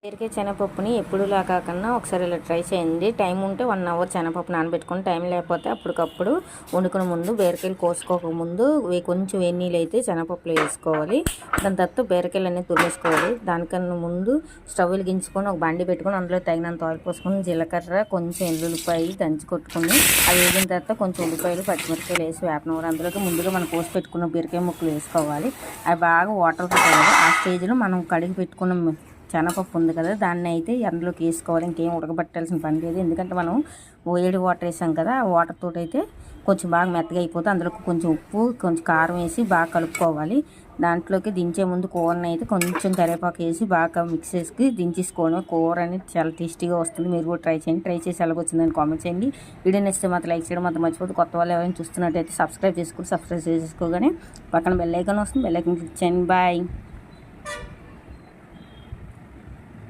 బీరకాయ శనగపప్పుని ఎప్పుడులా కాకుండా ఒకసారి ఇలా ట్రై చేయండి. టైం ఉంటే 1 అవర్ శనగపప్పు నానబెట్టుకొని, టైం లేకపోతే అప్పటికప్పుడు వండుకునే ముందు బీరకాయలు కోసుకోక ముందు కొంచెం వేడి నీళ్ళు అయితే శనగపప్పులో వేసుకోవాలి. దాని తర్వాత బీరకాయలు అన్నీ తురిమేసుకోవాలి. దానికన్నా ముందు స్టవ్ వెలిగించుకొని ఒక బండి పెట్టుకొని అందులో తగినంత ఆయిల్ పోసుకొని జీలకర్ర, కొంచెం ఎల్లుల్లిపాయ దంచి కొట్టుకొని అవి వేగిన తర్వాత కొంచెం ఉల్లిపాయలు, పచ్చిమిరపకాయలు వేసి వేపనూరు అందులోకి ముందుగా మనం కోసి పెట్టుకున్న బీరకాయ ముక్కలు వేసుకోవాలి. అవి బాగా వాటర్ ఉంటాయి. ఆ స్టేజ్లో మనం కడిగి పెట్టుకున్న శనగపప్పు ఉంది కదా, దాన్ని అయితే అందులోకి వేసుకోవాలి. ఇంకేం ఉడకబట్టాల్సిన పని లేదు, ఎందుకంటే మనం వేడి వాటర్ వేసాం కదా, ఆ వాటర్ తోటి అయితే కొంచెం బాగా మెత్తగా అయిపోతే అందులోకి కొంచెం ఉప్పు, కొంచెం కారం వేసి బాగా కలుపుకోవాలి. దాంట్లోకి దించే ముందు కూరని అయితే కొంచెం కరివేపాకు వేసి బాగా మిక్స్ చేసి దించేసుకోవడం. కూర అనేది చాలా టేస్టీగా వస్తుంది. మీరు కూడా ట్రై చేయండి. ట్రై చేసి ఎలాగొచ్చిందని కామెంట్ చేయండి. వీడియో నచ్చితే మాత్రం లైక్ చేయడం మాత్రం మర్చిపోతే. కొత్త వాళ్ళు ఎవరైనా చూస్తున్నట్టయితే సబ్స్క్రైబ్ చేసుకోగానే పక్కన బెల్ ఐకాన్ వస్తుంది, బెల్ ఐకాన్ క్లిక్ చేయండి. బాయ్.